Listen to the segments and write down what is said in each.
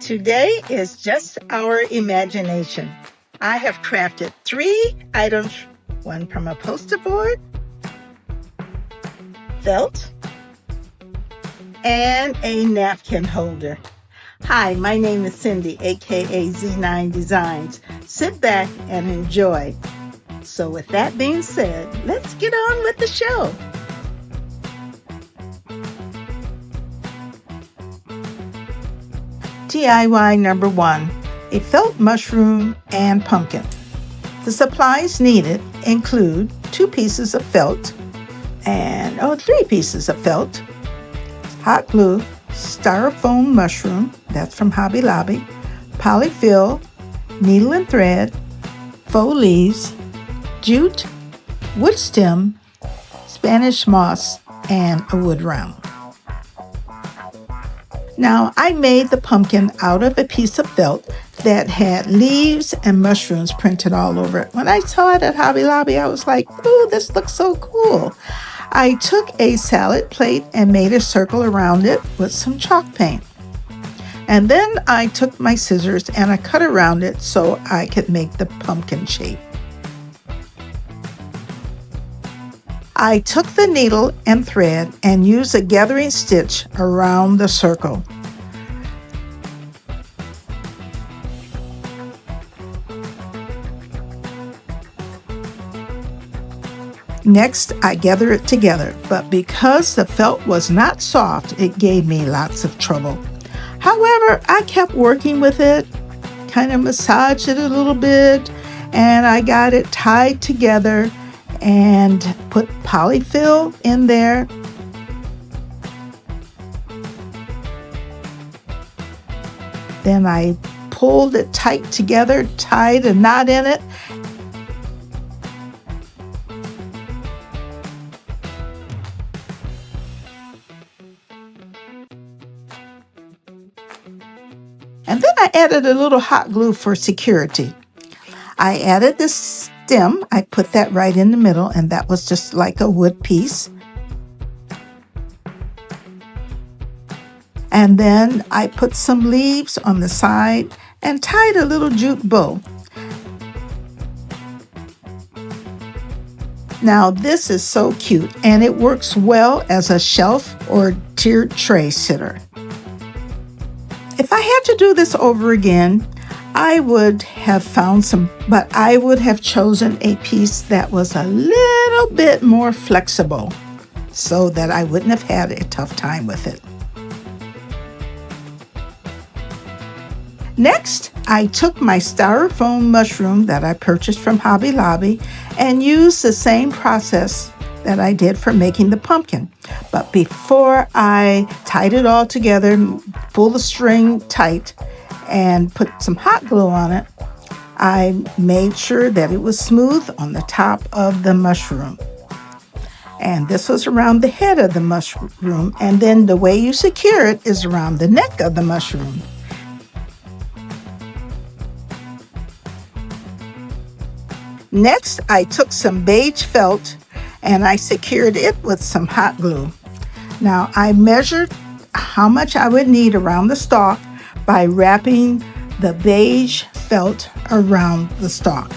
Today is just our imagination. I have crafted 3 items, one from a poster board, felt, and a napkin holder. Hi, my name is Cindy, aka Z9designs. Sit back and enjoy. So with that being said, let's get on with the show. DIY number 1, a felt mushroom and pumpkin. The supplies needed include 2 pieces of felt and 3 pieces of felt, hot glue, styrofoam mushroom, that's from Hobby Lobby, polyfill, needle and thread, faux leaves, jute, wood stem, Spanish moss, and a wood round. Now, I made the pumpkin out of a piece of felt that had leaves and mushrooms printed all over it. When I saw it at Hobby Lobby, I was like, ooh, this looks so cool. I took a salad plate and made a circle around it with some chalk paint. And then I took my scissors and I cut around it so I could make the pumpkin shape. I took the needle and thread and used a gathering stitch around the circle. Next, I gathered it together, but because the felt was not soft, it gave me lots of trouble. However, I kept working with it, kind of massaged it a little bit, and I got it tied together and put polyfill in there. Then I pulled it tight together, tied a knot in it. And then I added a little hot glue for security. I added this stem. I put that right in the middle, and that was just like a wood piece. And then I put some leaves on the side and tied a little jute bow. Now this is so cute, and it works well as a shelf or tiered tray sitter. If I had to do this over again, I would have found some, but I would have chosen a piece that was a little bit more flexible so that I wouldn't have had a tough time with it. Next, I took my styrofoam mushroom that I purchased from Hobby Lobby and used the same process that I did for making the pumpkin. But before I tied it all together, pulled the string tight, and put some hot glue on it, I made sure that it was smooth on the top of the mushroom. And this was around the head of the mushroom, and then the way you secure it is around the neck of the mushroom. Next, I took some beige felt and I secured it with some hot glue. Now, I measured how much I would need around the stalk by wrapping the beige felt around the stalk.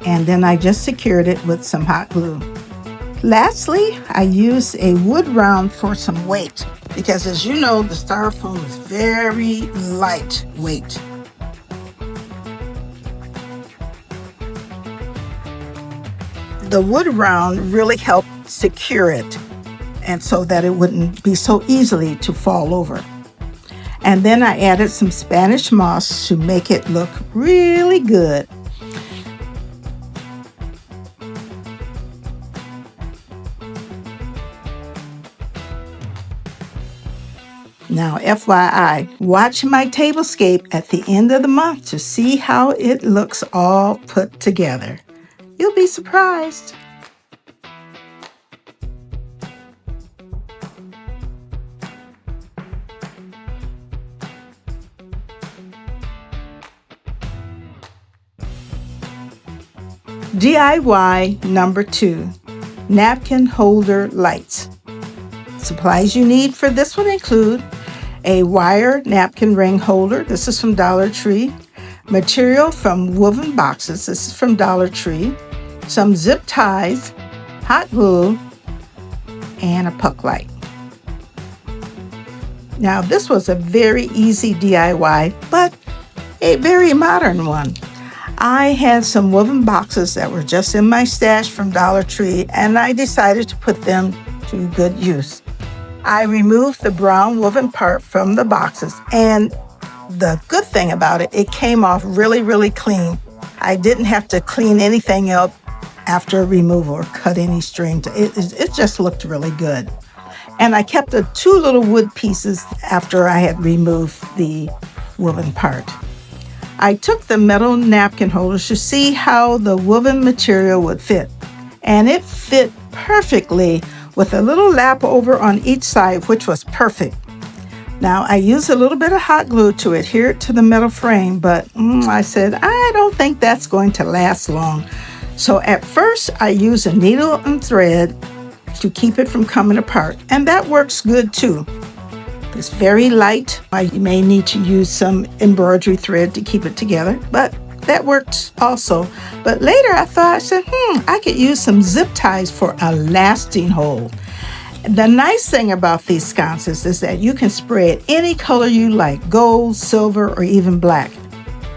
And then I just secured it with some hot glue. Lastly, I used a wood round for some weight because, as you know, the styrofoam is very lightweight. The wood round really helped secure it, and so that it wouldn't be so easily to fall over. And then I added some Spanish moss to make it look really good. Now, FYI, watch my tablescape at the end of the month to see how it looks all put together. You'll be surprised. DIY number 2, napkin holder lights. Supplies you need for this one include a wire napkin ring holder. This is from Dollar Tree. Material from woven boxes. This is from Dollar Tree. Some zip ties, hot glue, and a puck light. Now, this was a very easy DIY, but a very modern one. I had some woven boxes that were just in my stash from Dollar Tree, and I decided to put them to good use. I removed the brown woven part from the boxes, and the good thing about it, it came off really, really clean. I didn't have to clean anything up after removal or cut any strings. It just looked really good. And I kept the two little wood pieces after I had removed the woven part. I took the metal napkin holders to see how the woven material would fit. And it fit perfectly with a little lap over on each side, which was perfect. Now, I used a little bit of hot glue to adhere it to the metal frame, but I said, I don't think that's going to last long. So at first, I used a needle and thread to keep it from coming apart, and that works good too. It's very light. You may need to use some embroidery thread to keep it together, but that works also. But later I said, I could use some zip ties for a lasting hold. The nice thing about these sconces is that you can spray it any color you like, gold, silver, or even black,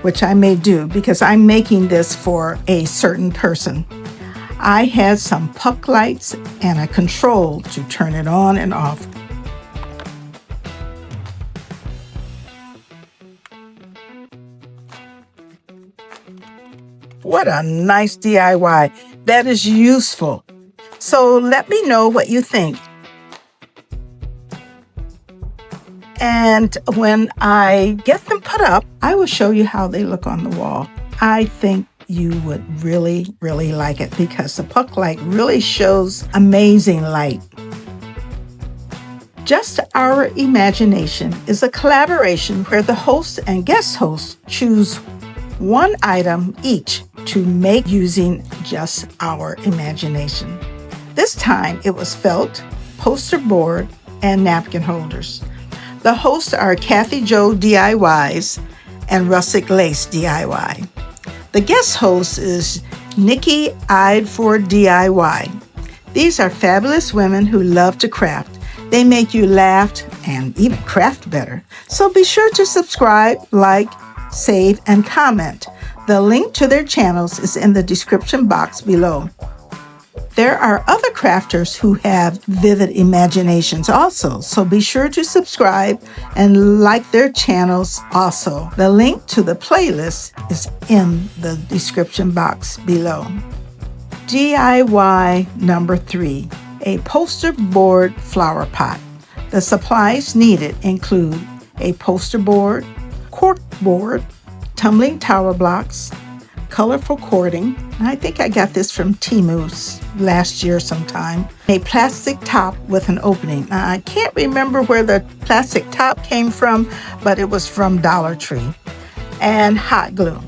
which I may do because I'm making this for a certain person. I had some puck lights and a control to turn it on and off. What a nice DIY. That is useful. So let me know what you think. And when I get them put up, I will show you how they look on the wall. I think you would really, really like it because the puck light really shows amazing light. Just Our Imagination is a collaboration where the host and guest host choose one item each to make using just our imagination. This time it was felt, poster board, and napkin holders. The hosts are Kathy Jo DIYs and Rustic Lace DIY. The guest host is Nikki Eyed for DIY. These are fabulous women who love to craft. They make you laugh and even craft better. So be sure to subscribe, like, save, and comment. The link to their channels is in the description box below. There are other crafters who have vivid imaginations also, so be sure to subscribe and like their channels also. The link to the playlist is in the description box below. DIY number 3, a poster board flower pot. The supplies needed include a poster board, cork board, tumbling tower blocks, colorful cording. I think I got this from Temu last year sometime. A plastic top with an opening. Now, I can't remember where the plastic top came from, but it was from Dollar Tree. And hot glue.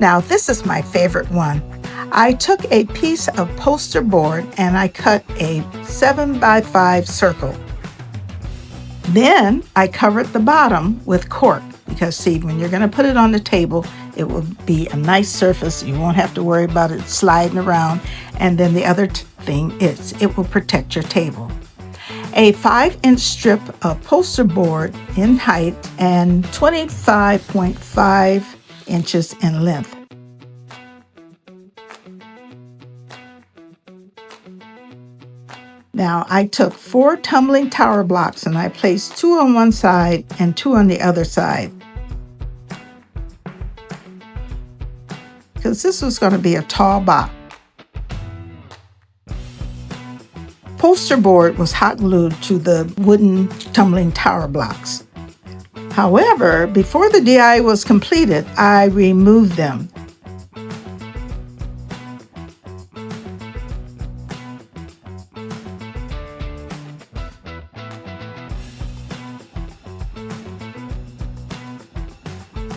Now, this is my favorite one. I took a piece of poster board and I cut a 7x5 circle. Then I covered the bottom with cork because, see, when you're going to put it on the table, it will be a nice surface. You won't have to worry about it sliding around. And then the other thing is it will protect your table. A 5-inch strip of poster board in height and 25.5 inches in length. Now, I took 4 tumbling tower blocks and I placed 2 on one side and 2 on the other side, because this was going to be a tall box. Poster board was hot glued to the wooden tumbling tower blocks. However, before the DIY was completed, I removed them.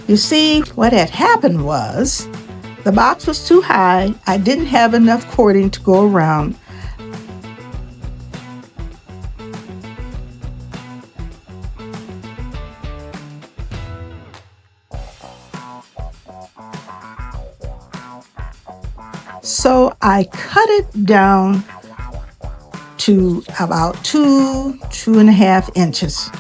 You see, what had happened was the box was too high. I didn't have enough cording to go around. So I cut it down to about 2.5 inches.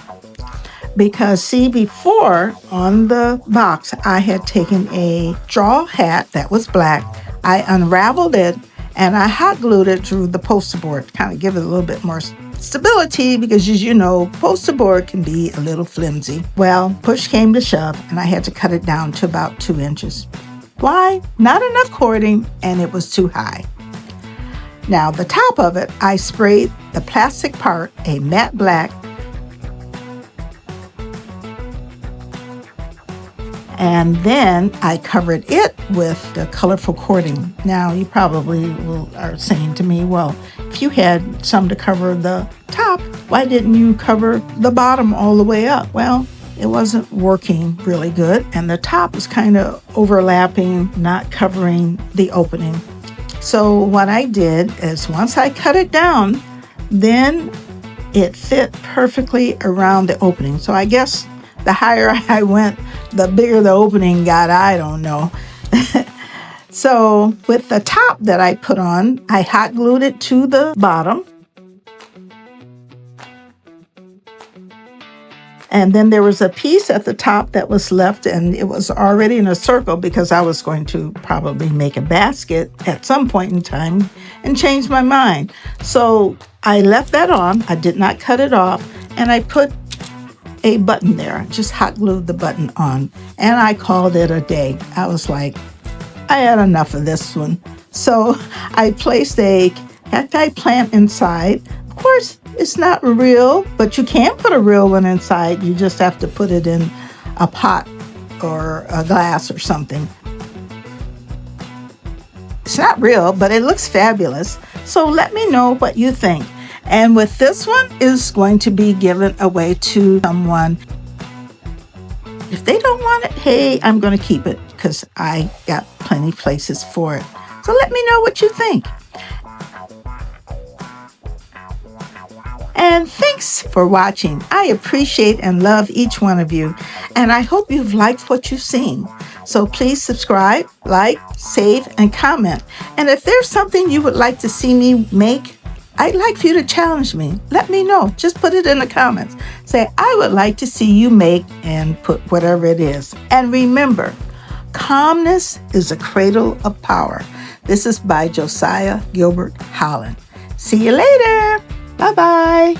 Because see, before on the box, I had taken a straw hat that was black. I unraveled it and I hot glued it to the poster board, kind of give it a little bit more stability because, as you know, poster board can be a little flimsy. Well, push came to shove and I had to cut it down to about 2 inches. Why? Not enough cording and it was too high. Now, the top of it, I sprayed the plastic part a matte black, and then I covered it with the colorful cording. Now, you probably are saying to me, well, if you had some to cover the top, why didn't you cover the bottom all the way up? Well, it wasn't working really good, and the top was kind of overlapping, not covering the opening. So what I did is once I cut it down, then it fit perfectly around the opening. So I guess the higher I went, the bigger the opening got. I don't know. So with the top that I put on, I hot glued it to the bottom. And then there was a piece at the top that was left, and it was already in a circle because I was going to probably make a basket at some point in time and change my mind. So I left that on. I did not cut it off, and I put a button there. Just hot glued the button on, and I called it a day. I was like, I had enough of this one. So I placed a cacti plant inside. Of course, it's not real, but you can put a real one inside. You just have to put it in a pot or a glass or something. It's not real, but it looks fabulous. So let me know what you think. And with this one is going to be given away to someone. If they don't want it, hey, I'm going to keep it because I got plenty places for it. So let me know what you think. And thanks for watching. I appreciate and love each one of you. And I hope you've liked what you've seen. So please subscribe, like, save, and comment. And if there's something you would like to see me make, I'd like for you to challenge me. Let me know. Just put it in the comments. Say, I would like to see you make, and put whatever it is. And remember, calmness is a cradle of power. This is by Josiah Gilbert Holland. See you later. Bye-bye.